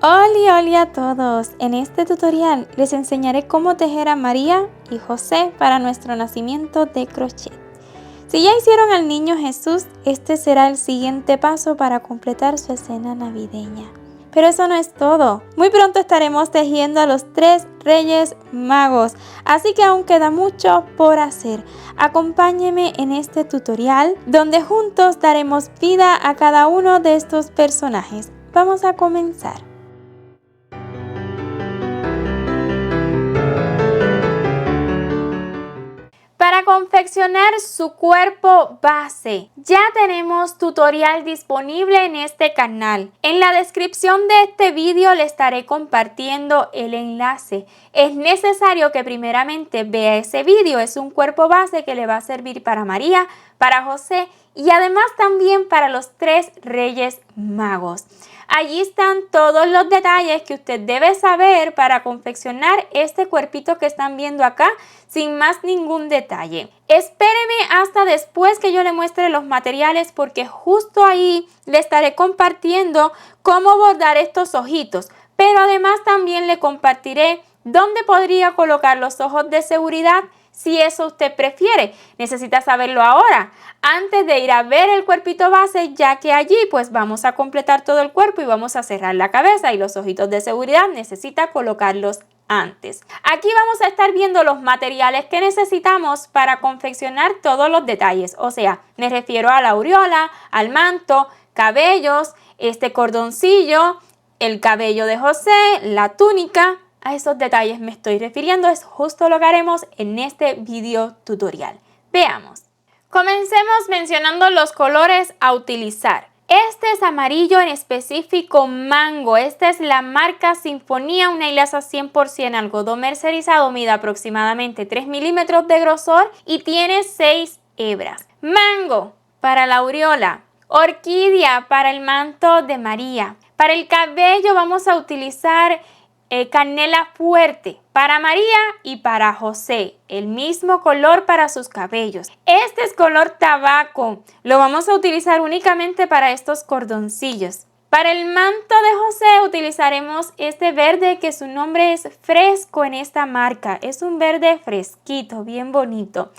Hola a todos, en este tutorial les enseñaré cómo tejer a María y José para nuestro nacimiento de crochet. Si ya hicieron al niño Jesús, este será el siguiente paso para completar su escena navideña. Pero eso no es todo, muy pronto estaremos tejiendo a los 3 Reyes Magos, así que aún queda mucho por hacer. Acompáñenme en este tutorial donde juntos daremos vida a cada uno de estos personajes. Vamos a comenzar. Para confeccionar su cuerpo base, ya tenemos tutorial disponible en este canal. En la descripción de este vídeo le estaré compartiendo el enlace. Es necesario que primeramente vea ese vídeo. Es un cuerpo base que le va a servir para María, para José y además también para los 3 Reyes Magos. Allí están todos los detalles que usted debe saber para confeccionar este cuerpito que están viendo acá sin más ningún detalle. Espéreme hasta después que yo le muestre los materiales porque justo ahí le estaré compartiendo cómo bordar estos ojitos. Pero además también le compartiré dónde podría colocar los ojos de seguridad si eso usted prefiere. Necesita saberlo ahora, antes de ir a ver el cuerpito base, ya que allí pues vamos a completar todo el cuerpo y vamos a cerrar la cabeza y los ojitos de seguridad necesita colocarlos antes. Aquí vamos a estar viendo los materiales que necesitamos para confeccionar todos los detalles, o sea, me refiero a la aureola, al manto, cabellos, este cordoncillo, el cabello de José, la túnica. A esos detalles me estoy refiriendo, es justo lo que haremos en este video tutorial. Veamos. Comencemos mencionando los colores a utilizar. Este es amarillo, en específico mango. Esta es la marca Sinfonía, una hilaza 100% algodón mercerizado, mide aproximadamente 3 milímetros de grosor y tiene 6 hebras. Mango para la aureola. Orquídea para el manto de María. Para el cabello vamos a utilizar canela fuerte para María y para José, el mismo color para sus cabellos. Este es color tabaco, lo vamos a utilizar únicamente para estos cordoncillos. Para el manto de José utilizaremos este verde que su nombre es Fresco en esta marca, es un verde fresquito, bien bonito.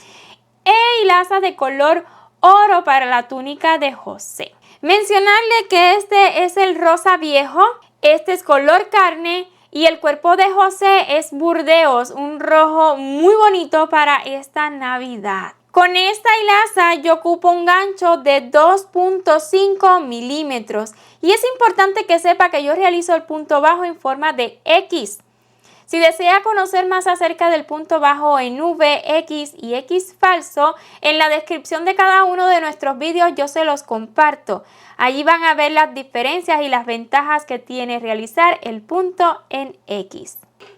E hilaza de color oro para la túnica de José. Mencionarle que este es el rosa viejo, este es color carne, y el cuerpo de José es burdeos, un rojo muy bonito para esta Navidad. Con esta hilaza yo ocupo un gancho de 2.5 milímetros y es importante que sepa que yo realizo el punto bajo en forma de X. Si desea conocer más acerca del punto bajo en V, X y X falso, en la descripción de cada uno de nuestros vídeos yo se los comparto. Allí van a ver las diferencias y las ventajas que tiene realizar el punto en X.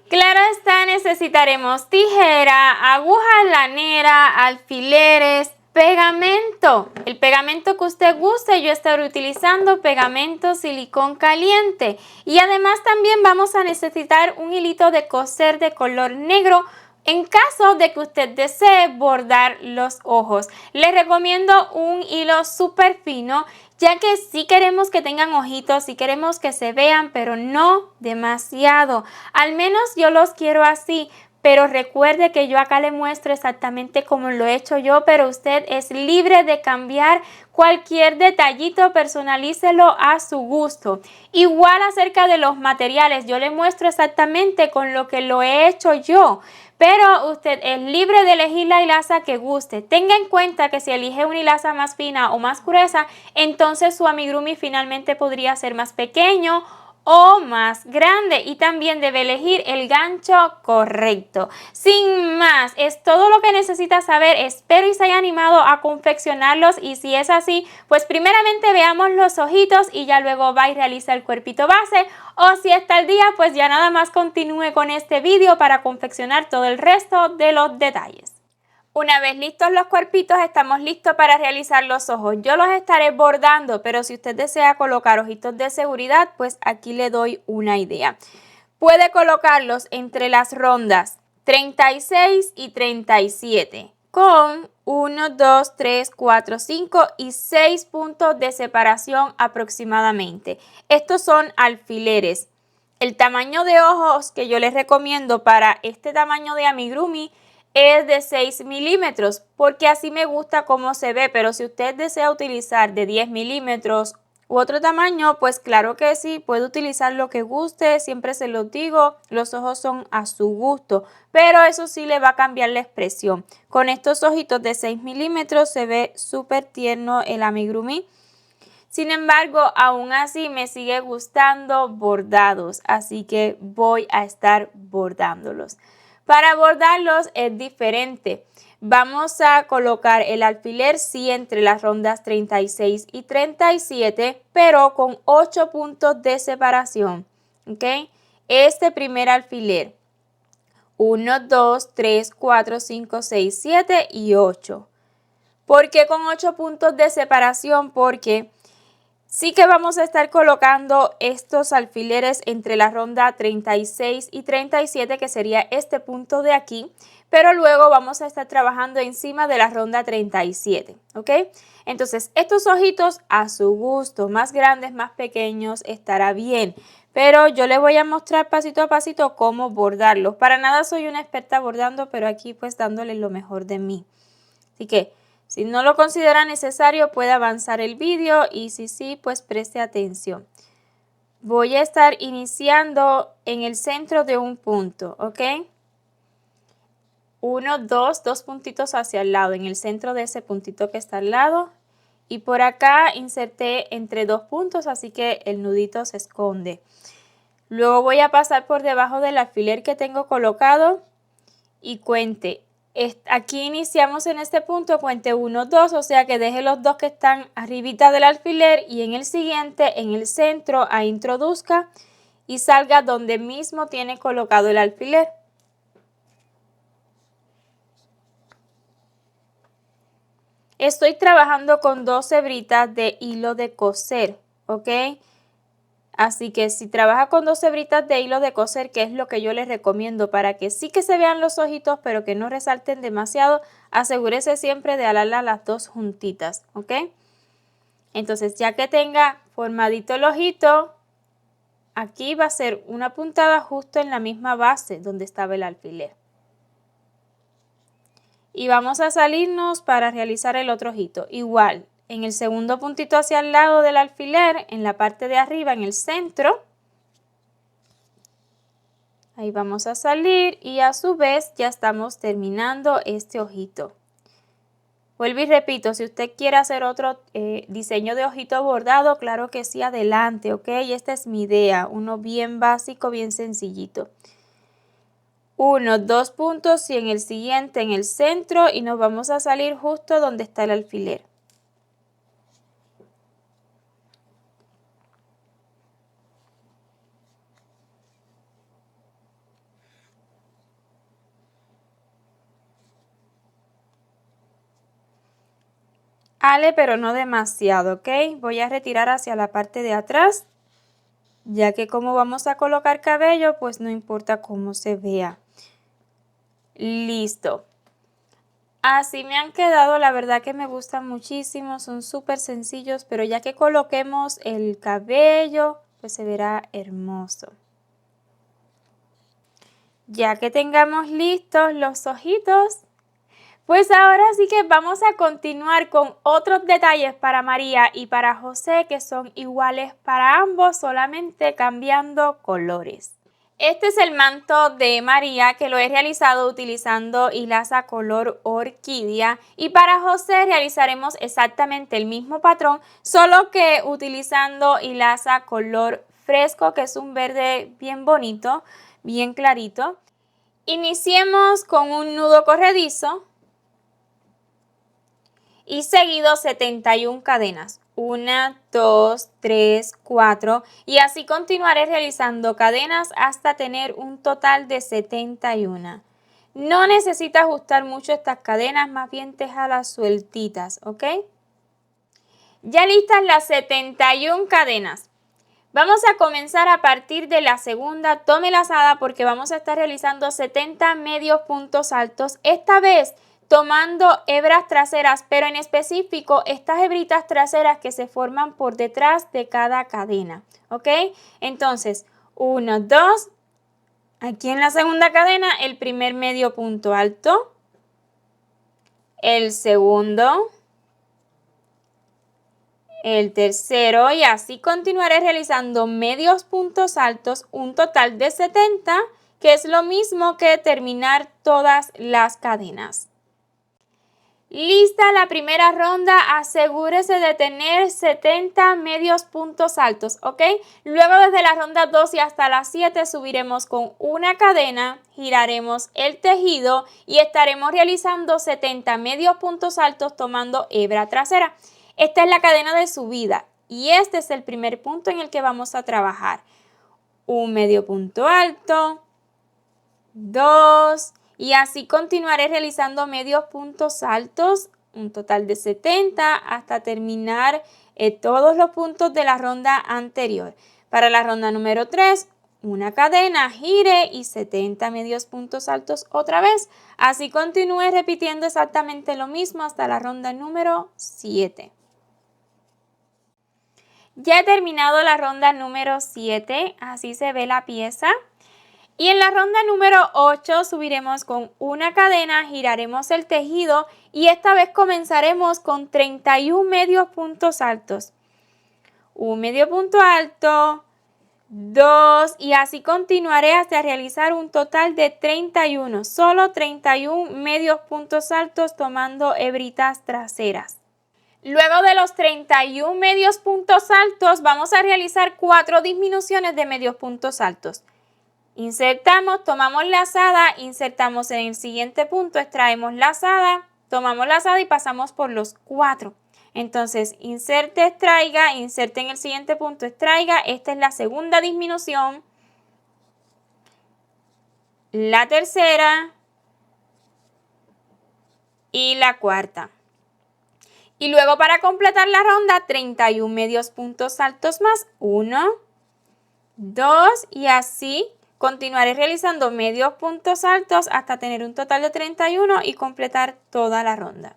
Claro está, necesitaremos tijera, aguja lanera, alfileres, pegamento. El pegamento que usted guste, yo estaré utilizando pegamento silicón caliente. Y además también vamos a necesitar un hilito de coser de color negro en caso de que usted desee bordar los ojos. Les recomiendo un hilo súper fino, ya que sí queremos que tengan ojitos, sí queremos que se vean, pero no demasiado. Al menos yo los quiero así. Pero recuerde que yo acá le muestro exactamente como lo he hecho yo, pero usted es libre de cambiar cualquier detallito, personalícelo a su gusto. Igual acerca de los materiales, yo le muestro exactamente con lo que lo he hecho yo. Pero usted es libre de elegir la hilaza que guste. Tenga en cuenta que si elige una hilaza más fina o más gruesa, entonces su amigurumi finalmente podría ser más pequeño o más grande y también debe elegir el gancho correcto. Sin más, es todo lo que necesita saber. Espero y se haya animado a confeccionarlos y si es así, pues primeramente veamos los ojitos y ya luego va y realiza el cuerpito base, o si está al día, pues ya nada más continúe con este vídeo para confeccionar todo el resto de los detalles. Una vez listos los cuerpitos, estamos listos para realizar los ojos. Yo los estaré bordando, pero si usted desea colocar ojitos de seguridad, pues aquí le doy una idea. Puede colocarlos entre las rondas 36 y 37, con 1, 2, 3, 4, 5 y 6 puntos de separación aproximadamente. Estos son alfileres. El tamaño de ojos que yo les recomiendo para este tamaño de amigurumi es de 6 milímetros, porque así me gusta cómo se ve, pero si usted desea utilizar de 10 milímetros u otro tamaño, pues claro que sí, puede utilizar lo que guste, siempre se los digo, los ojos son a su gusto, pero eso sí le va a cambiar la expresión. Con estos ojitos de 6 milímetros se ve súper tierno el amigurumi. Sin embargo, aún así me sigue gustando bordados, así que voy a estar bordándolos. Para bordarlos es diferente. Vamos a colocar el alfiler sí entre las rondas 36 y 37, pero con 8 puntos de separación. ¿Ok? Este primer alfiler. 1, 2, 3, 4, 5, 6, 7 y 8. ¿Por qué con 8 puntos de separación? Porque sí que vamos a estar colocando estos alfileres entre la ronda 36 y 37, que sería este punto de aquí, pero luego vamos a estar trabajando encima de la ronda 37, ¿ok? Entonces, estos ojitos a su gusto, más grandes, más pequeños, estará bien, pero yo les voy a mostrar pasito a pasito cómo bordarlos. Para nada soy una experta bordando, pero aquí pues dándoles lo mejor de mí. Así que si no lo considera necesario, puede avanzar el vídeo y si sí, pues preste atención. Voy a estar iniciando en el centro de un punto, ¿ok? 1, 2, 2 puntitos hacia el lado, en el centro de ese puntito que está al lado. Y por acá inserté entre 2 puntos, así que el nudito se esconde. Luego voy a pasar por debajo del alfiler que tengo colocado y cuente. Aquí iniciamos en este punto, cuente 1, 2, o sea que deje los dos que están arribita del alfiler y en el siguiente, en el centro, ahí introduzca y salga donde mismo tiene colocado el alfiler. Estoy trabajando con 2 hebritas de hilo de coser, ¿ok? Así que si trabaja con 2 hebritas de hilo de coser, que es lo que yo les recomiendo para que sí que se vean los ojitos, pero que no resalten demasiado, asegúrese siempre de alarlas las dos juntitas, ¿ok? Entonces, ya que tenga formadito el ojito, aquí va a ser una puntada justo en la misma base donde estaba el alfiler. Y vamos a salirnos para realizar el otro ojito. Igual, en el segundo puntito hacia el lado del alfiler, en la parte de arriba, en el centro, ahí vamos a salir y a su vez ya estamos terminando este ojito. Vuelvo y repito, si usted quiere hacer otro diseño de ojito bordado, claro que sí, adelante, ¿ok? Esta es mi idea, uno bien básico, bien sencillito. 1, 2 puntos y en el siguiente en el centro y nos vamos a salir justo donde está el alfiler. Ale, pero no demasiado, ¿ok? Voy a retirar hacia la parte de atrás, ya que como vamos a colocar cabello, pues no importa cómo se vea. Listo. Así me han quedado, la verdad que me gustan muchísimo, son súper sencillos, pero ya que coloquemos el cabello, pues se verá hermoso. Ya que tengamos listos los ojitos, pues ahora sí que vamos a continuar con otros detalles para María y para José que son iguales para ambos, solamente cambiando colores. Este es el manto de María que lo he realizado utilizando hilaza color orquídea y para José realizaremos exactamente el mismo patrón, solo que utilizando hilaza color fresco, que es un verde bien bonito, bien clarito. Iniciemos con un nudo corredizo y seguido 71 cadenas. 1, 2, 3, 4 y así continuaré realizando cadenas hasta tener un total de 71. No necesita ajustar mucho estas cadenas, más bien déjalas sueltitas, ¿ok? Ya listas las 71 cadenas. Vamos a comenzar a partir de la segunda, tome lazada porque vamos a estar realizando 70 medios puntos altos. Esta vez tomando hebras traseras, pero en específico estas hebritas traseras que se forman por detrás de cada cadena, ¿ok? Entonces, 1, 2. Aquí en la segunda cadena, el primer medio punto alto, el segundo, el tercero y así continuaré realizando medios puntos altos, un total de 70, que es lo mismo que terminar todas las cadenas. Lista la primera ronda, asegúrese de tener 70 medios puntos altos, ¿ok? Luego desde la ronda 2 y hasta la 7 subiremos con una cadena, giraremos el tejido y estaremos realizando 70 medios puntos altos tomando hebra trasera. Esta es la cadena de subida y este es el primer punto en el que vamos a trabajar. Un medio punto alto, 2, y así continuaré realizando medios puntos altos, un total de 70 hasta terminar todos los puntos de la ronda anterior. Para la ronda número 3, una cadena, gire y 70 medios puntos altos otra vez. Así continúe repitiendo exactamente lo mismo hasta la ronda número 7. Ya he terminado la ronda número 7, así se ve la pieza. Y en la ronda número 8 subiremos con una cadena, giraremos el tejido y esta vez comenzaremos con 31 medios puntos altos. Un medio punto alto, 2 y así continuaré hasta realizar un total de 31. Solo 31 medios puntos altos tomando hebritas traseras. Luego de los 31 medios puntos altos vamos a realizar 4 disminuciones de medios puntos altos. Insertamos, tomamos lazada, insertamos en el siguiente punto, extraemos lazada, tomamos lazada y pasamos por los 4. Entonces, inserte, extraiga, inserte en el siguiente punto, extraiga. Esta es la segunda disminución. La tercera y la cuarta. Y luego para completar la ronda, 31 medios puntos altos más. 1, 2 y así. Continuaré realizando medios puntos altos hasta tener un total de 31 y completar toda la ronda.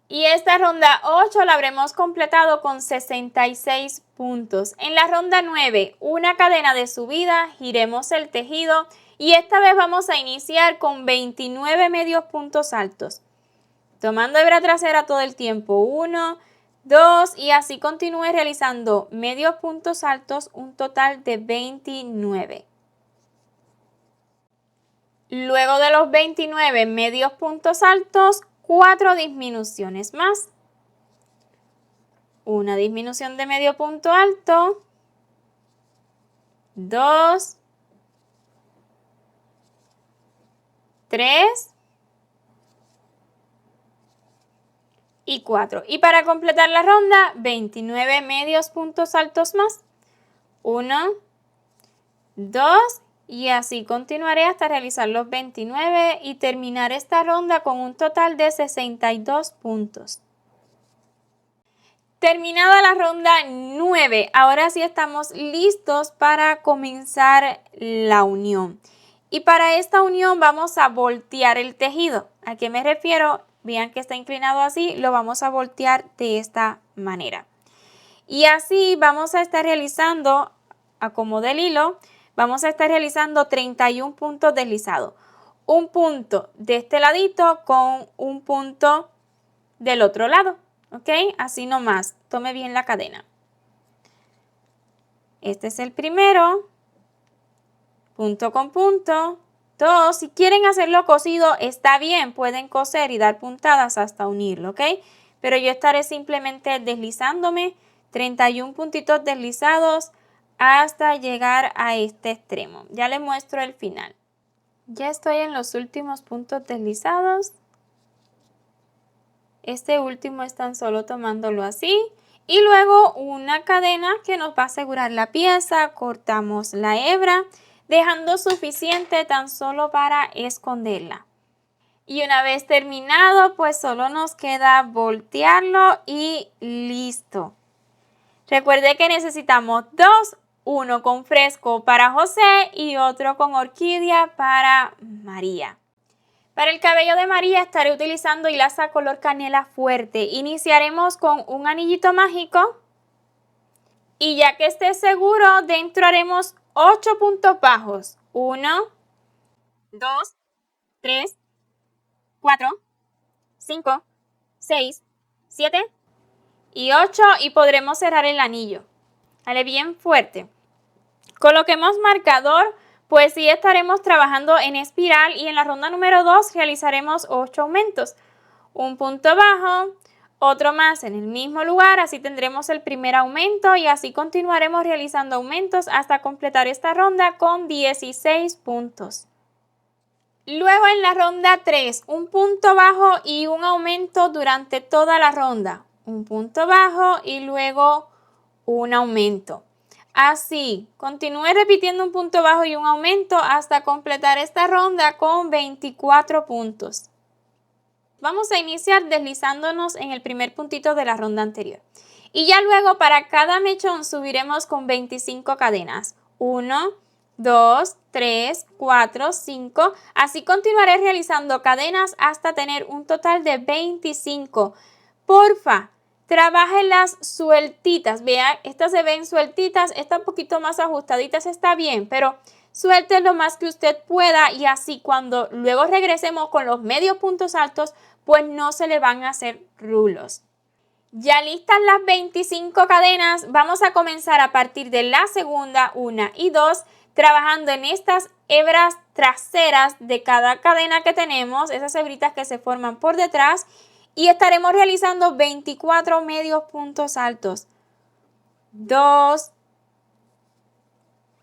Y esta ronda 8 la habremos completado con 66 puntos. En la ronda 9, una cadena de subida, giremos el tejido y esta vez vamos a iniciar con 29 medios puntos altos. Tomando hebra trasera todo el tiempo, 1, 2 y así continúe realizando medios puntos altos, un total de 29. Luego de los 29 medios puntos altos, 4 disminuciones más. Una disminución de medio punto alto, 2, 3 y 4. Y para completar la ronda, 29 medios puntos altos más. 1, 2 y así continuaré hasta realizar los 29 y terminar esta ronda con un total de 62 puntos. Terminada la ronda 9, ahora sí estamos listos para comenzar la unión. Y para esta unión vamos a voltear el tejido. ¿A qué me refiero? Vean que está inclinado así, lo vamos a voltear de esta manera. Y así vamos a estar realizando, acomode el hilo, vamos a estar realizando 31 puntos deslizados. Un punto de este ladito con un punto del otro lado. ¿Ok? Así nomás. Tome bien la cadena. Este es el primero. Punto con punto. 2. Si quieren hacerlo cosido, está bien. Pueden coser y dar puntadas hasta unirlo. ¿Ok? Pero yo estaré simplemente deslizándome 31 puntitos deslizados hasta llegar a este extremo. Ya les muestro el final. Ya estoy en los últimos puntos deslizados. Este último es tan solo tomándolo así. Y luego una cadena que nos va a asegurar la pieza. Cortamos la hebra, dejando suficiente tan solo para esconderla. Y una vez terminado, pues solo nos queda voltearlo y listo. Recuerde que necesitamos dos, uno con fresco para José y otro con orquídea para María. Para el cabello de María estaré utilizando hilaza color canela fuerte. Iniciaremos con un anillito mágico Y ya que esté seguro, dentro haremos 8 puntos bajos. 1, 2, 3, 4, 5, 6, 7 y 8 y podremos cerrar el anillo. Dale bien fuerte. Coloquemos marcador, pues sí estaremos trabajando en espiral y en la ronda número 2 realizaremos 8 aumentos. Un punto bajo, otro más en el mismo lugar, así tendremos el primer aumento y así continuaremos realizando aumentos hasta completar esta ronda con 16 puntos. Luego en la ronda 3, un punto bajo y un aumento durante toda la ronda. Un punto bajo y luego un aumento. Así, continúe repitiendo un punto bajo y un aumento hasta completar esta ronda con 24 puntos. Vamos a iniciar deslizándonos en el primer puntito de la ronda anterior. Y ya luego para cada mechón subiremos con 25 cadenas. 1, 2, 3, 4, 5. Así continuaré realizando cadenas hasta tener un total de 25. Porfa, trabájenlas sueltitas. Vean, estas se ven sueltitas, estas un poquito más ajustaditas está bien, pero suelte lo más que usted pueda y así cuando luego regresemos con los medios puntos altos, pues no se le van a hacer rulos. Ya listas las 25 cadenas, vamos a comenzar a partir de la segunda, 1 y 2, trabajando en estas hebras traseras de cada cadena que tenemos, esas hebritas que se forman por detrás, y estaremos realizando 24 medios puntos altos. 2,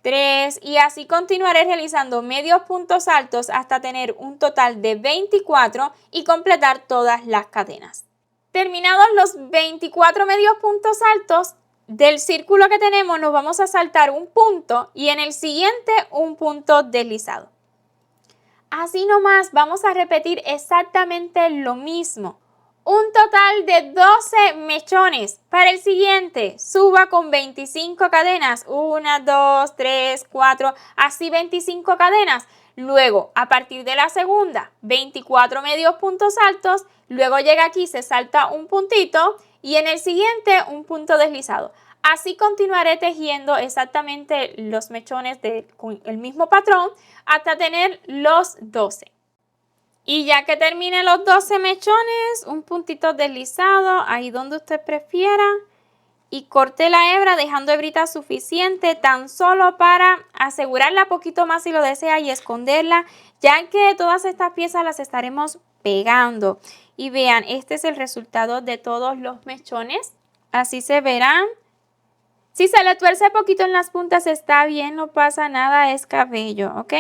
3 y así continuaré realizando medios puntos altos hasta tener un total de 24 y completar todas las cadenas. Terminados los 24 medios puntos altos, del círculo que tenemos nos vamos a saltar un punto y en el siguiente un punto deslizado. Así nomás vamos a repetir exactamente lo mismo. Un total de 12 mechones. Para el siguiente, suba con 25 cadenas. 1, 2, 3, 4, así 25 cadenas. Luego, a partir de la segunda, 24 medios puntos altos. Luego llega aquí, se salta un puntito y en el siguiente un punto deslizado. Así continuaré tejiendo exactamente los mechones con el mismo patrón hasta tener los 12. Y ya que termine los 12 mechones, un puntito deslizado ahí donde usted prefiera y corte la hebra dejando hebrita suficiente tan solo para asegurarla poquito más si lo desea y esconderla, ya que todas estas piezas las estaremos pegando. Y vean, este es el resultado de todos los mechones, así se verán. Si se le tuerce poquito en las puntas está bien, no pasa nada, es cabello, ¿ok?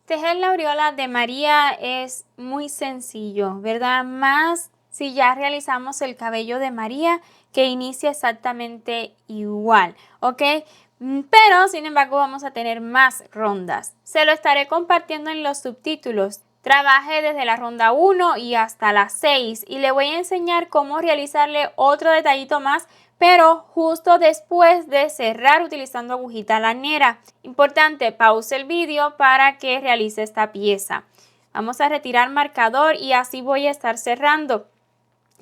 Tejer la aureola de María es muy sencillo, ¿verdad? Más si ya realizamos el cabello de María, que inicia exactamente igual, ¿ok? Pero, sin embargo, vamos a tener más rondas. Se lo estaré compartiendo en los subtítulos. Trabajé desde la ronda 1 y hasta la 6 y le voy a enseñar cómo realizarle otro detallito más, pero justo después de cerrar utilizando agujita lanera. Importante, pause el vídeo para que realice esta pieza. Vamos a retirar marcador y así voy a estar cerrando.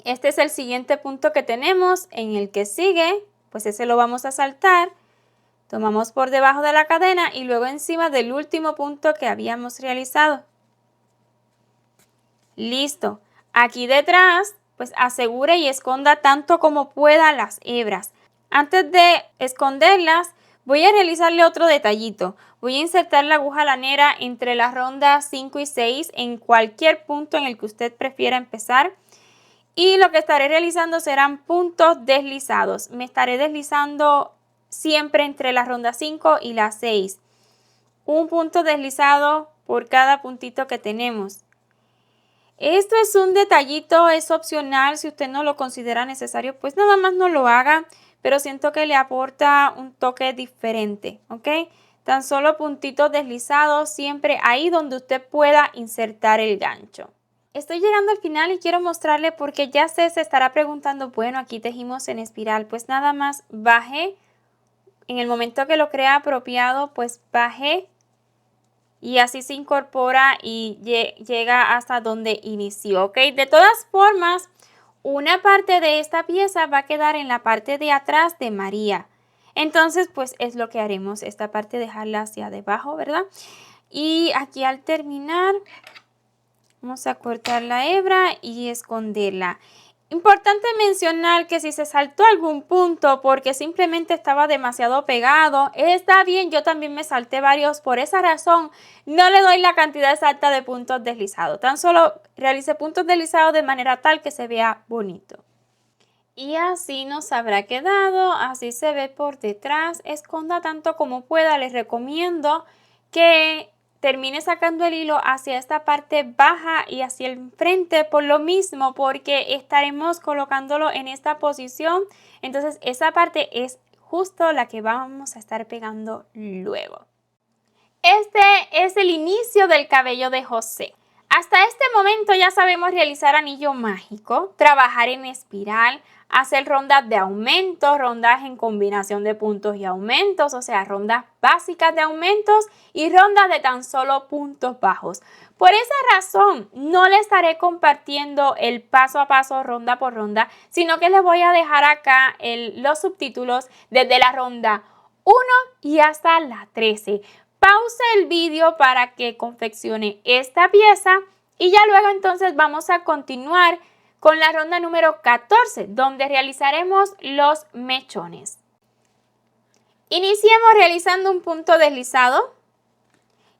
Este es el siguiente punto que tenemos. En el que sigue, pues ese lo vamos a saltar. Tomamos por debajo de la cadena y luego encima del último punto que habíamos realizado. Listo. Aquí detrás, pues asegure y esconda tanto como pueda las hebras. Antes de esconderlas, voy a realizarle otro detallito. Voy a insertar la aguja lanera entre las rondas 5 y 6 en cualquier punto en el que usted prefiera empezar. Y lo que estaré realizando serán puntos deslizados. Me estaré deslizando siempre entre la ronda 5 y la 6. Un punto deslizado por cada puntito que tenemos. Esto es un detallito, es opcional, si usted no lo considera necesario, pues nada más no lo haga, pero siento que le aporta un toque diferente, ¿ok? Tan solo puntitos deslizados, siempre ahí donde usted pueda insertar el gancho. Estoy llegando al final y quiero mostrarle porque ya se estará preguntando, bueno, aquí tejimos en espiral, pues nada más bajé, en el momento que lo crea apropiado, pues bajé. Y así se incorpora y llega hasta donde inició, ¿ok? De todas formas, una parte de esta pieza va a quedar en la parte de atrás de María. Entonces, pues es lo que haremos, esta parte dejarla hacia debajo, ¿verdad? Y aquí al terminar, vamos a cortar la hebra y esconderla. Importante mencionar que si se saltó algún punto porque simplemente estaba demasiado pegado, está bien, yo también me salté varios, por esa razón no le doy la cantidad exacta de puntos deslizados, tan solo realice puntos deslizados de manera tal que se vea bonito. Y así nos habrá quedado, así se ve por detrás, esconda tanto como pueda, les recomiendo que termine sacando el hilo hacia esta parte baja y hacia el frente por lo mismo, porque estaremos colocándolo en esta posición, entonces esa parte es justo la que vamos a estar pegando luego. Este es el inicio del cabello de José. Hasta este momento ya sabemos realizar anillo mágico, trabajar en espiral, hacer rondas de aumento, rondas en combinación de puntos y aumentos, o sea, rondas básicas de aumentos y rondas de tan solo puntos bajos. Por esa razón, no les estaré compartiendo el paso a paso, ronda por ronda, sino que les voy a dejar acá los subtítulos desde la ronda 1 y hasta la 13. Pause el vídeo para que confeccione esta pieza y ya luego entonces vamos a continuar con la ronda número 14, donde realizaremos los mechones. Iniciemos realizando un punto deslizado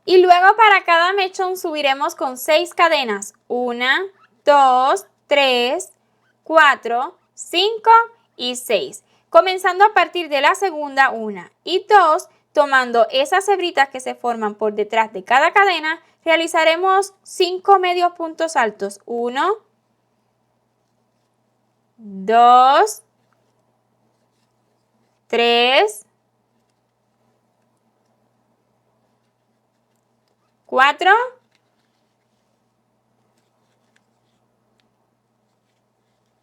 y luego para cada mechón subiremos con 6 cadenas. 1, 2, 3, 4, 5 y 6. Comenzando a partir de la segunda 1 y 2, tomando esas hebritas que se forman por detrás de cada cadena, realizaremos 5 medios puntos altos. 1, 2, 3, 4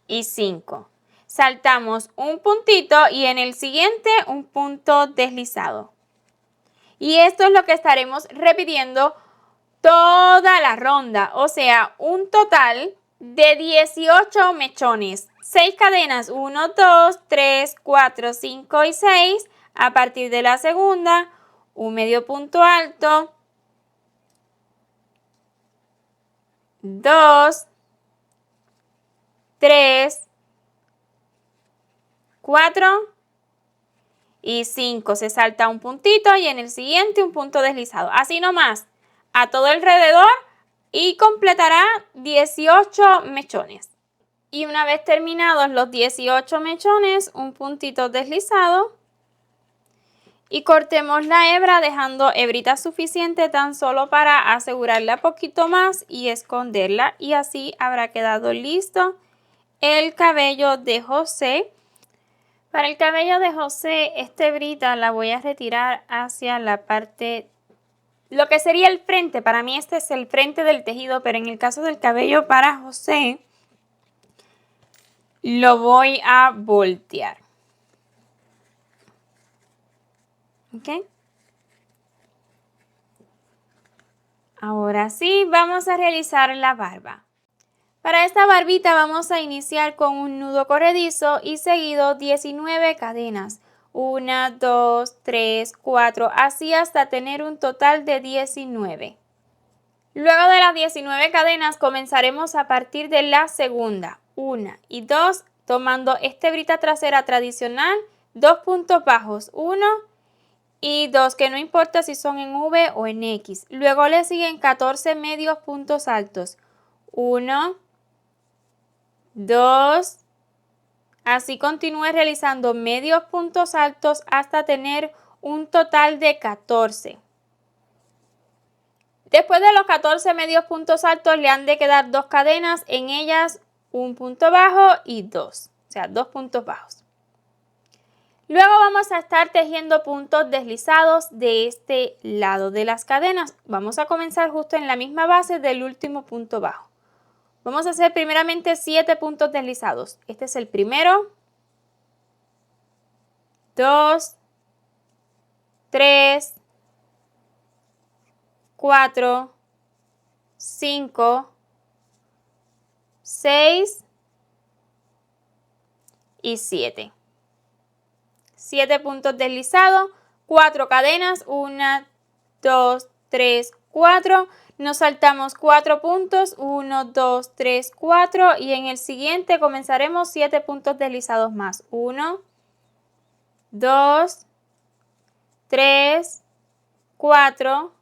y 5. Saltamos un puntito y en el siguiente un punto deslizado. Y esto es lo que estaremos repitiendo toda la ronda, o sea, un total de 18 mechones. 6 cadenas, 1, 2, 3, 4, 5 y 6. A partir de la segunda, un medio punto alto, 2, 3, 4 y 5. Se salta un puntito y en el siguiente un punto deslizado. Así nomás, a todo alrededor y completará 18 mechones. Y una vez terminados los 18 mechones, un puntito deslizado y cortemos la hebra dejando hebrita suficiente tan solo para asegurarla poquito más y esconderla, y así habrá quedado listo el cabello de José. Para el cabello de José, esta hebrita la voy a retirar hacia la parte, lo que sería el frente. Para mí este es el frente del tejido, pero en el caso del cabello para José, lo voy a voltear. ¿Ok? Ahora sí, vamos a realizar la barba. Para esta barbita vamos a iniciar con un nudo corredizo y seguido 19 cadenas. 1, 2, 3, 4, así hasta tener un total de 19. Luego de las 19 cadenas comenzaremos a partir de la segunda. 1 y 2, tomando esta hebrita trasera tradicional, 2 puntos bajos, 1 y 2, que no importa si son en V o en X. Luego le siguen 14 medios puntos altos. 1, 2, así continúe realizando medios puntos altos hasta tener un total de 14. Después de los 14 medios puntos altos le han de quedar 2 cadenas, en ellas un punto bajo y 2, o sea, 2 puntos bajos. Luego vamos a estar tejiendo puntos deslizados de este lado de las cadenas. Vamos a comenzar justo en la misma base del último punto bajo. Vamos a hacer primeramente 7 puntos deslizados. Este es el primero, 2, 3, 4, 5, 6 y 7. 7 puntos deslizados, 4 cadenas, 1, 2, 3, 4. Nos saltamos 4 puntos, 1, 2, 3, 4 y en el siguiente comenzaremos 7 puntos deslizados más. 1, 2, 3, 4,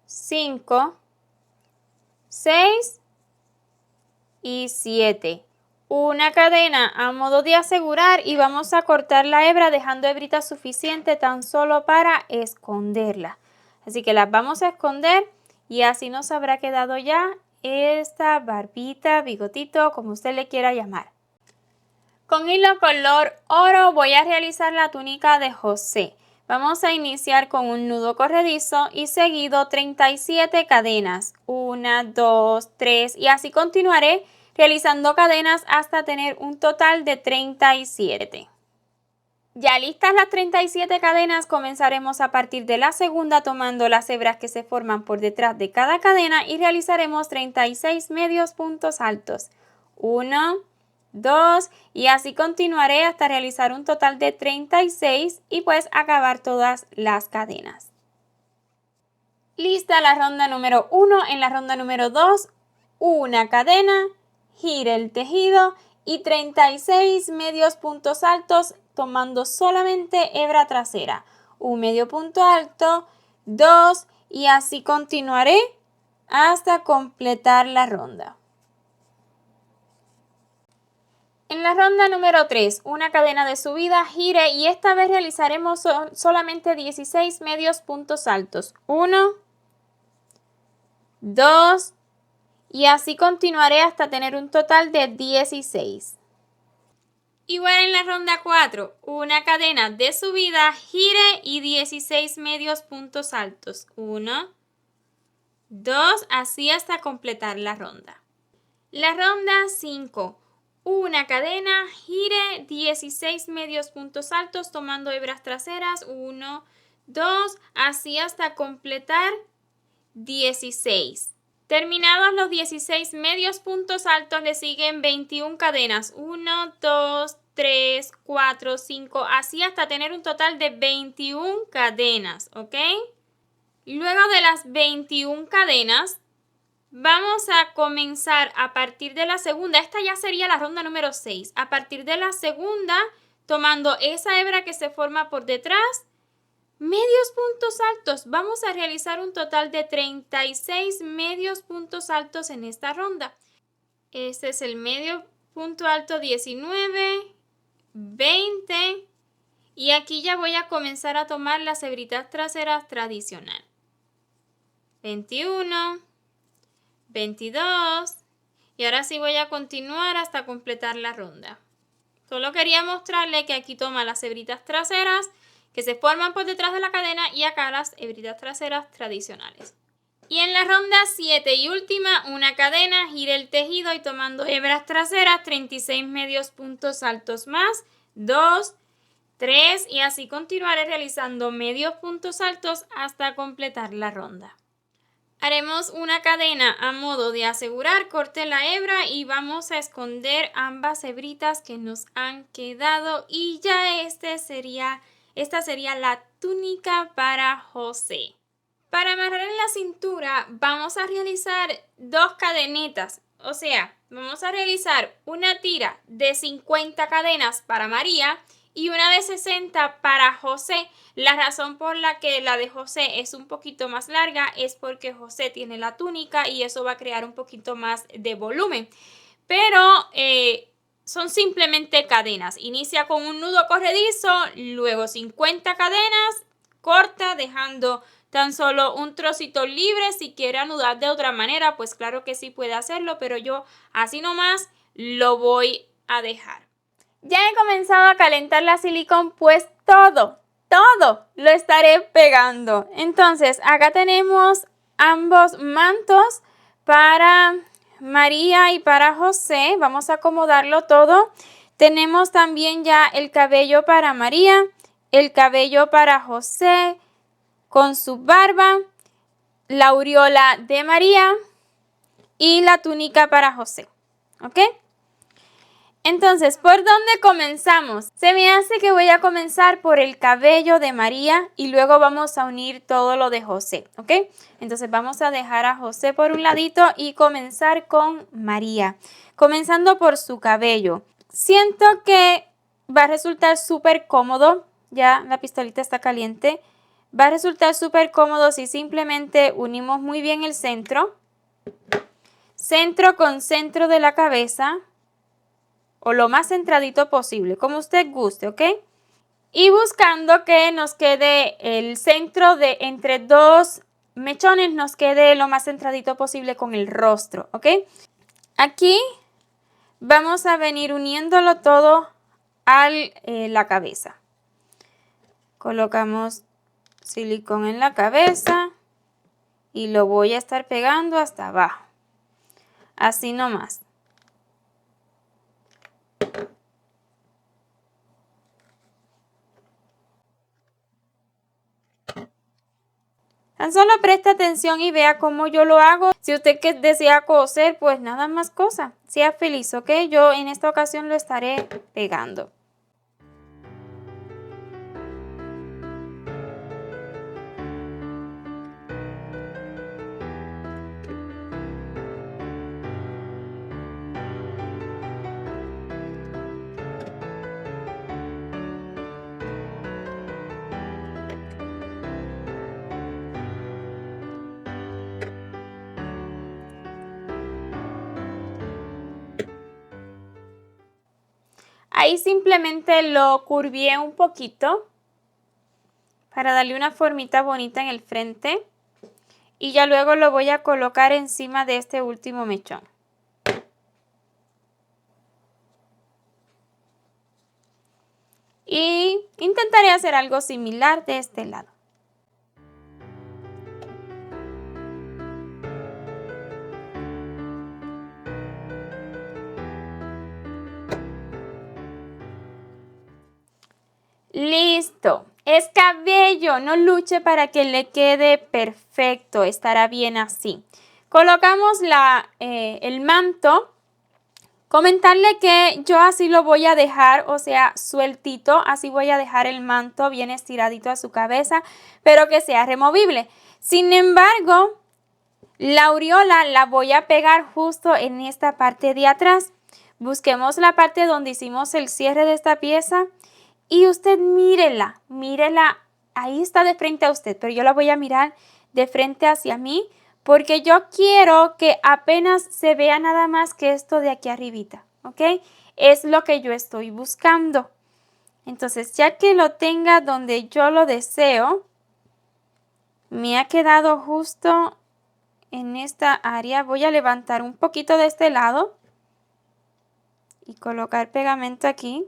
5, 6 y 7. Una cadena a modo de asegurar y vamos a cortar la hebra dejando hebrita suficiente tan solo para esconderla. Así que las vamos a esconder y así nos habrá quedado ya esta barbita, bigotito, como usted le quiera llamar. Con hilo color oro voy a realizar la túnica de José. Vamos a iniciar con un nudo corredizo y seguido 37 cadenas. 1, 2, 3 y así continuaré realizando cadenas hasta tener un total de 37. Ya listas las 37 cadenas, comenzaremos a partir de la segunda tomando las hebras que se forman por detrás de cada cadena y realizaremos 36 medios puntos altos. 1, 2 y así continuaré hasta realizar un total de 36 y pues acabar todas las cadenas. Lista la ronda número 1. En la ronda número 2, una cadena, gire el tejido y 36 medios puntos altos tomando solamente hebra trasera. Un medio punto alto, 2 y así continuaré hasta completar la ronda. En la ronda número 3, una cadena de subida, gire y esta vez realizaremos solamente 16 medios puntos altos. 1, 2 y así continuaré hasta tener un total de 16. Igual en la ronda 4, una cadena de subida, gire y 16 medios puntos altos. 1, 2, así hasta completar la ronda. La ronda 5, una cadena, gire 16 medios puntos altos tomando hebras traseras. 1, 2, así hasta completar 16. Terminados los 16 medios puntos altos, le siguen 21 cadenas. 1, 2, 3, 4, 5, así hasta tener un total de 21 cadenas, ¿ok? Luego de las 21 cadenas, vamos a comenzar a partir de la segunda. Esta ya sería la ronda número 6. A partir de la segunda, tomando esa hebra que se forma por detrás, medios puntos altos. Vamos a realizar un total de 36 medios puntos altos en esta ronda. Este es el medio punto alto 19, 20 y aquí ya voy a comenzar a tomar las hebritas traseras tradicional. 21, 22 y ahora sí voy a continuar hasta completar la ronda. Solo quería mostrarle que aquí toma las hebritas traseras que se forman por detrás de la cadena y acá las hebritas traseras tradicionales. Y en la ronda 7 y última, una cadena, gire el tejido y tomando hebras traseras, 36 medios puntos altos más, 2, 3 y así continuaré realizando medios puntos altos hasta completar la ronda. Haremos una cadena a modo de asegurar, corte la hebra y vamos a esconder ambas hebritas que nos han quedado y ya esta sería la túnica para José. Para amarrar en la cintura vamos a realizar 2 cadenitas, o sea, vamos a realizar una tira de 50 cadenas para María y una de 60 para José. La razón por la que la de José es un poquito más larga es porque José tiene la túnica y eso va a crear un poquito más de volumen. Pero son simplemente cadenas. Inicia con un nudo corredizo, luego 50 cadenas, corta dejando tan solo un trocito libre. Si quiere anudar de otra manera, pues claro que sí puede hacerlo, pero yo así nomás lo voy a dejar. Ya he comenzado a calentar la silicón, pues todo lo estaré pegando. Entonces, acá tenemos ambos mantos para María y para José. Vamos a acomodarlo todo. Tenemos también ya el cabello para María, el cabello para José con su barba, la aureola de María y la túnica para José. ¿Ok? Entonces, ¿por dónde comenzamos? Se me hace que voy a comenzar por el cabello de María y luego vamos a unir todo lo de José, ¿ok? Entonces vamos a dejar a José por un ladito y comenzar con María, comenzando por su cabello. Siento que va a resultar súper cómodo, ya la pistolita está caliente, va a resultar súper cómodo si simplemente unimos muy bien el centro con centro de la cabeza, o lo más centradito posible, como usted guste, ¿ok? Y buscando que nos quede el centro de entre dos mechones, nos quede lo más centradito posible con el rostro, ¿ok? Aquí vamos a venir uniéndolo todo a la cabeza. Colocamos silicón en la cabeza y lo voy a estar pegando hasta abajo, así nomás. Tan solo preste atención y vea cómo yo lo hago. Si usted desea coser, pues nada más cosa. Sea feliz, ¿ok? Yo en esta ocasión lo estaré pegando. Ahí simplemente lo curvié un poquito para darle una formita bonita en el frente. Y ya luego lo voy a colocar encima de este último mechón. Y intentaré hacer algo similar de este lado. Listo, es cabello, no luche para que le quede perfecto, estará bien así. Colocamos el manto. Comentarle que yo así lo voy a dejar, o sea, sueltito, así voy a dejar el manto bien estiradito a su cabeza, pero que sea removible. Sin embargo, la aureola la voy a pegar justo en esta parte de atrás. Busquemos la parte donde hicimos el cierre de esta pieza y usted mírela, ahí está de frente a usted, pero yo la voy a mirar de frente hacia mí porque yo quiero que apenas se vea nada más que esto de aquí arribita, ¿ok? Es lo que yo estoy buscando. Entonces, ya que lo tenga donde yo lo deseo, me ha quedado justo en esta área. Voy a levantar un poquito de este lado y colocar pegamento aquí.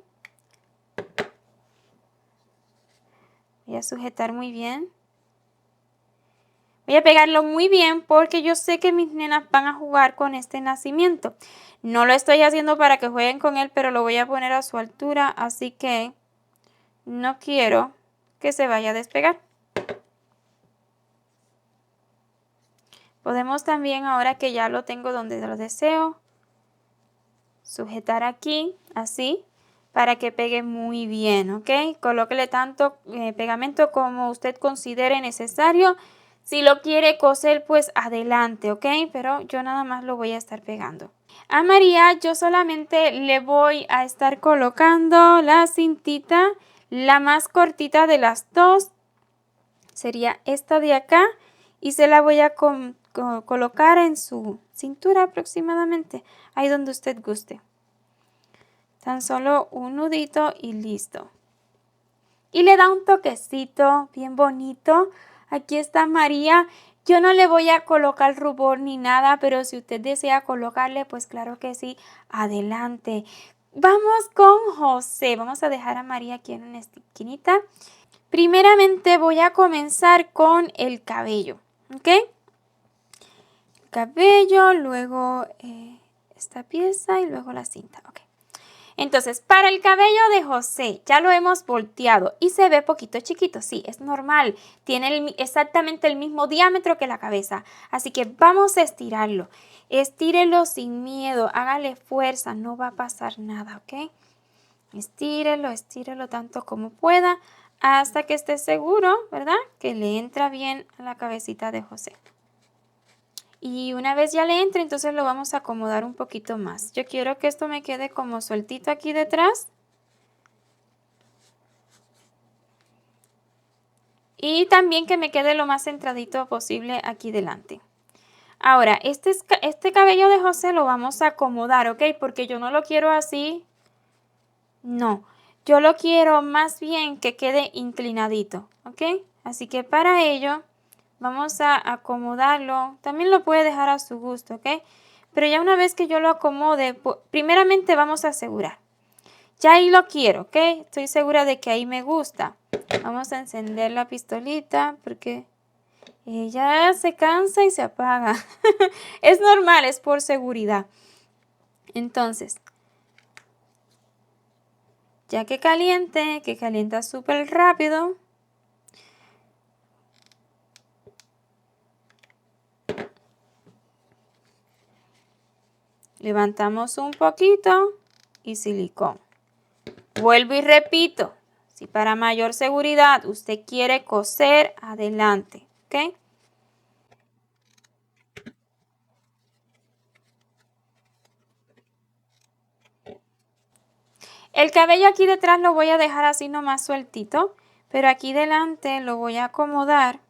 Voy a sujetar muy bien. Voy a pegarlo muy bien porque yo sé que mis nenas van a jugar con este nacimiento. No lo estoy haciendo para que jueguen con él, pero lo voy a poner a su altura, así que no quiero que se vaya a despegar. Podemos también, ahora que ya lo tengo donde lo deseo, sujetar aquí, así, para que pegue muy bien, ¿ok? Colóquele tanto pegamento como usted considere necesario. Si lo quiere coser, pues adelante, ¿ok? Pero yo nada más lo voy a estar pegando. A María yo solamente le voy a estar colocando la cintita, la más cortita de las dos. Sería esta de acá y se la voy a colocar en su cintura aproximadamente, ahí donde usted guste. Tan solo un nudito y listo. Y le da un toquecito bien bonito. Aquí está María. Yo no le voy a colocar rubor ni nada, pero si usted desea colocarle, pues claro que sí, adelante. Vamos con José. Vamos a dejar a María aquí en una esquinita. Primeramente voy a comenzar con el cabello, ¿ok? Cabello, luego esta pieza y luego la cinta, ¿ok? Entonces, para el cabello de José, ya lo hemos volteado y se ve poquito chiquito. Sí, es normal. Tiene exactamente el mismo diámetro que la cabeza. Así que vamos a estirarlo. Estírelo sin miedo. Hágale fuerza. No va a pasar nada, ¿ok? Estírelo tanto como pueda hasta que esté seguro, ¿verdad? Que le entra bien a la cabecita de José. Y una vez ya le entre, entonces lo vamos a acomodar un poquito más. Yo quiero que esto me quede como sueltito aquí detrás. Y también que me quede lo más centradito posible aquí delante. Ahora, este cabello de José lo vamos a acomodar, ¿ok? Porque yo no lo quiero así. No, yo lo quiero más bien que quede inclinadito, ¿ok? Así que para ello vamos a acomodarlo. También lo puede dejar a su gusto, ¿ok? Pero ya una vez que yo lo acomode, primeramente vamos a asegurar. Ya ahí lo quiero, ¿ok? Estoy segura de que ahí me gusta. Vamos a encender la pistolita porque ella se cansa y se apaga. Es normal, es por seguridad. Entonces, ya que calienta súper rápido. Levantamos un poquito y silicón. Vuelvo y repito, si para mayor seguridad usted quiere coser, adelante, ¿ok? El cabello aquí detrás lo voy a dejar así nomás sueltito, pero aquí delante lo voy a acomodar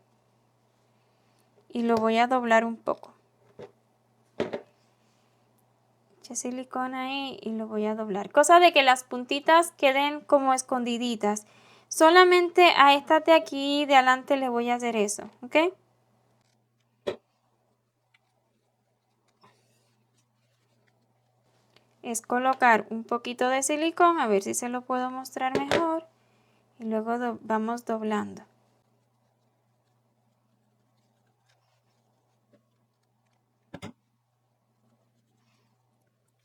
y lo voy a doblar un poco. Eché silicona ahí y lo voy a doblar. Cosa de que las puntitas queden como escondiditas. Solamente a esta de aquí de adelante le voy a hacer eso, ¿ok? Es colocar un poquito de silicón, a ver si se lo puedo mostrar mejor. Y luego vamos doblando.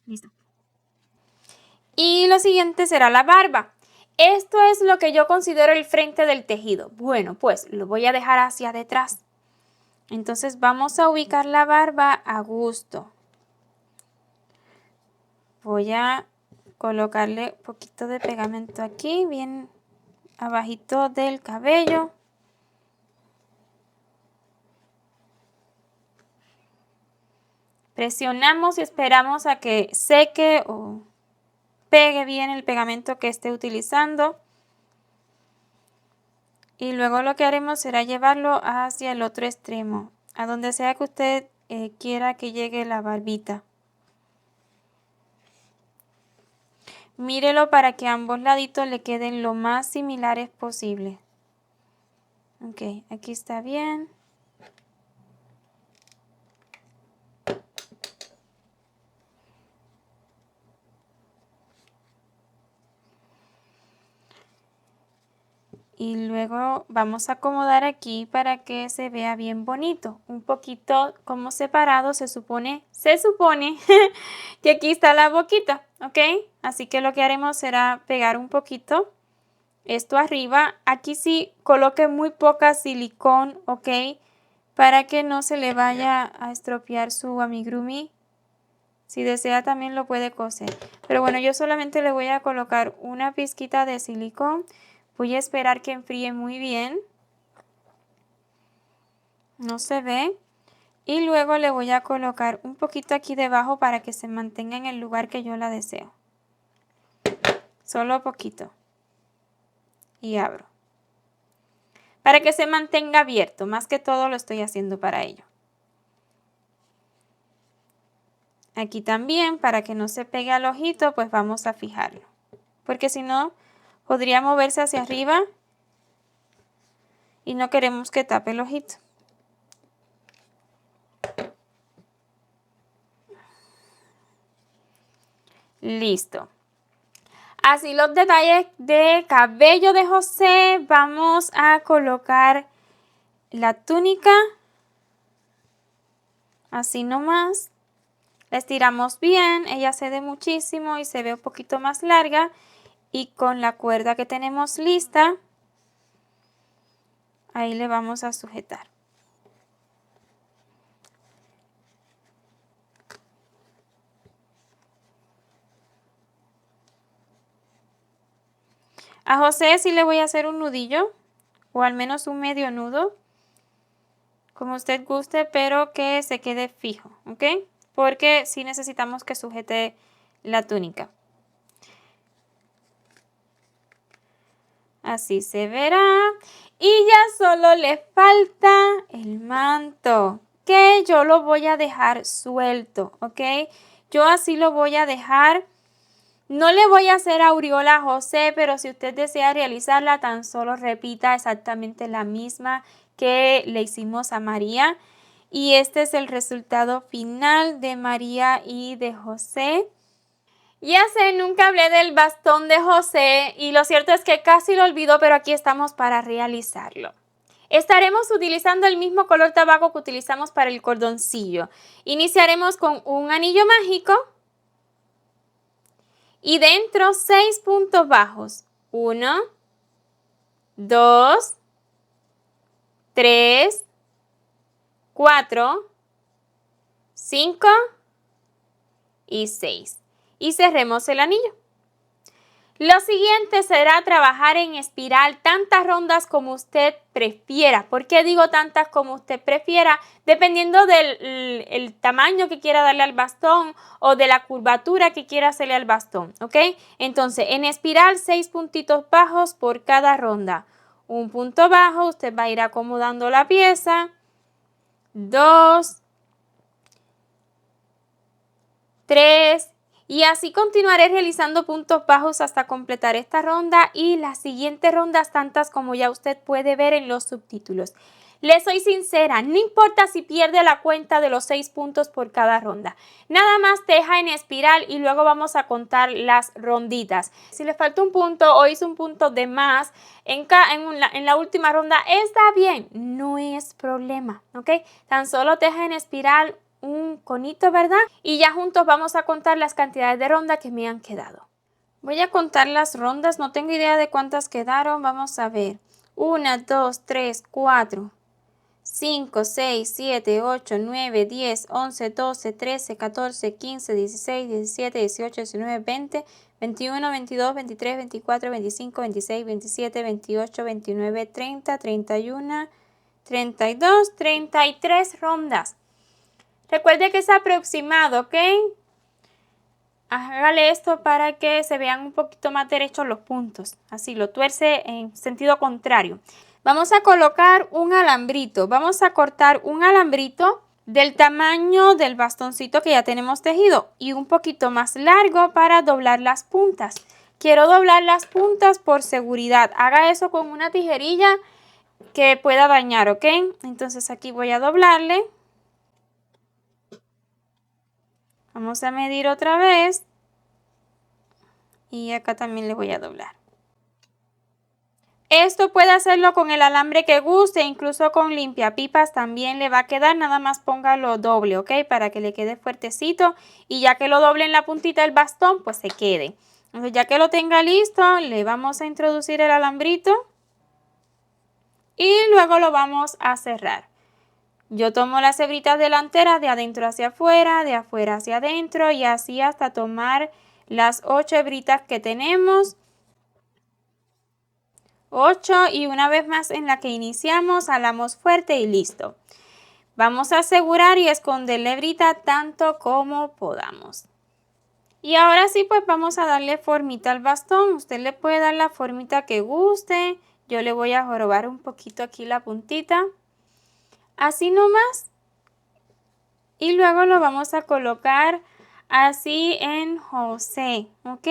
Listo. Y lo siguiente será la barba. Esto es lo que yo considero el frente del tejido. Bueno, pues lo voy a dejar hacia detrás. Entonces vamos a ubicar la barba a gusto. Voy a colocarle un poquito de pegamento aquí, bien abajito del cabello. Presionamos y esperamos a que seque o pegue bien el pegamento que esté utilizando. Y luego lo que haremos será llevarlo hacia el otro extremo, a donde sea que usted quiera que llegue la barbita. Mírelo para que ambos laditos le queden lo más similares posible. Ok, aquí está bien. Y luego vamos a acomodar aquí para que se vea bien bonito. Un poquito como separado, se supone que aquí está la boquita, ¿ok? Así que lo que haremos será pegar un poquito esto arriba. Aquí sí coloque muy poca silicón, ¿ok? Para que no se le vaya a estropear su amigurumi. Si desea también lo puede coser. Pero bueno, yo solamente le voy a colocar una pizquita de silicón. Voy a esperar que enfríe muy bien. No se ve. Y luego le voy a colocar un poquito aquí debajo para que se mantenga en el lugar que yo la deseo. Solo poquito. Y abro. Para que se mantenga abierto. Más que todo lo estoy haciendo para ello. Aquí también, para que no se pegue al ojito, pues vamos a fijarlo. Porque si no, podría moverse hacia arriba y no queremos que tape el ojito. Listo. Así los detalles de cabello de José. Vamos a colocar la túnica. Así nomás. La estiramos bien, ella cede muchísimo y se ve un poquito más larga. Y con la cuerda que tenemos lista, ahí le vamos a sujetar. A José sí le voy a hacer un nudillo, o al menos un medio nudo, como usted guste, pero que se quede fijo, ¿ok? Porque sí necesitamos que sujete la túnica. Así se verá. Y ya solo le falta el manto, que yo lo voy a dejar suelto, ¿ok? Yo así lo voy a dejar. No le voy a hacer aureola a José, pero si usted desea realizarla, tan solo repita exactamente la misma que le hicimos a María. Y este es el resultado final de María y de José. Ya sé, nunca hablé del bastón de José y lo cierto es que casi lo olvidó, pero aquí estamos para realizarlo. Estaremos utilizando el mismo color tabaco que utilizamos para el cordoncillo. Iniciaremos con un anillo mágico y dentro 6 puntos bajos. 1, 2, 3, 4, 5 y 6. Y cerremos el anillo. Lo siguiente será trabajar en espiral tantas rondas como usted prefiera. ¿Por qué digo tantas como usted prefiera? Dependiendo del tamaño que quiera darle al bastón o de la curvatura que quiera hacerle al bastón, ¿ok? Entonces, en espiral, 6 puntitos bajos por cada ronda. Un punto bajo, usted va a ir acomodando la pieza. 2, 3, y así continuaré realizando puntos bajos hasta completar esta ronda y las siguientes rondas tantas como ya usted puede ver en los subtítulos. Le soy sincera, no importa si pierde la cuenta de los 6 puntos por cada ronda. Nada más teja en espiral y luego vamos a contar las ronditas. Si le falta un punto o hizo un punto de más en la última ronda, está bien, no es problema, ¿ok? Tan solo teja en espiral un conito, ¿verdad? Y ya juntos vamos a contar las cantidades de rondas que me han quedado. Voy a contar las rondas, no tengo idea de cuántas quedaron, vamos a ver. 1, 2, 3, 4, 5, 6, 7, 8, 9, 10, 11, 12, 13, 14, 15, 16, 17, 18, 19, 20, 21, 22, 23, 24, 25, 26, 27, 28, 29, 30, 31, 32, 33 rondas. Recuerde que es aproximado, ¿ok? Hágale esto para que se vean un poquito más derechos los puntos. Así lo tuerce en sentido contrario. Vamos a colocar un alambrito. Vamos a cortar un alambrito del tamaño del bastoncito que ya tenemos tejido y un poquito más largo para doblar las puntas. Quiero doblar las puntas por seguridad. Haga eso con una tijerilla que pueda dañar, ¿ok? Entonces aquí voy a doblarle. Vamos a medir otra vez y acá también le voy a doblar. Esto puede hacerlo con el alambre que guste, incluso con limpiapipas también le va a quedar, nada más póngalo doble, ¿ok? Para que le quede fuertecito y ya que lo doble en la puntita del bastón, pues se quede. Entonces ya que lo tenga listo, le vamos a introducir el alambrito y luego lo vamos a cerrar. Yo tomo las hebritas delanteras de adentro hacia afuera, de afuera hacia adentro y así hasta tomar las 8 hebritas que tenemos. 8 y una vez más en la que iniciamos, jalamos fuerte y listo. Vamos a asegurar y esconder la hebrita tanto como podamos. Y ahora sí, pues vamos a darle formita al bastón. Usted le puede dar la formita que guste. Yo le voy a jorobar un poquito aquí la puntita. Así nomás. Y luego lo vamos a colocar así en José, ¿ok?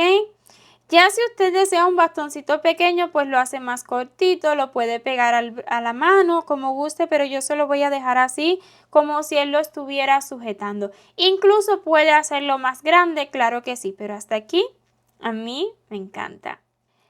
Ya si usted desea un bastoncito pequeño, pues lo hace más cortito, lo puede pegar a la mano como guste, pero yo se lo voy a dejar así como si él lo estuviera sujetando. Incluso puede hacerlo más grande, claro que sí, pero hasta aquí a mí me encanta.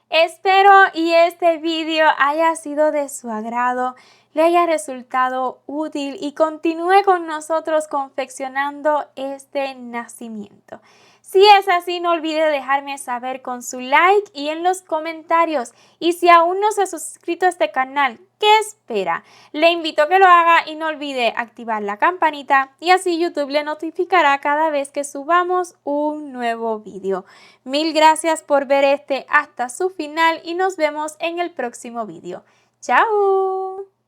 Espero y este vídeo haya sido de su agrado. le haya resultado útil y continúe con nosotros confeccionando este nacimiento. Si es así, no olvide dejarme saber con su like y en los comentarios. Y si aún no se ha suscrito a este canal, ¿qué espera? Le invito a que lo haga y no olvide activar la campanita y así YouTube le notificará cada vez que subamos un nuevo video. Mil gracias por ver este hasta su final y nos vemos en el próximo video. ¡Chao!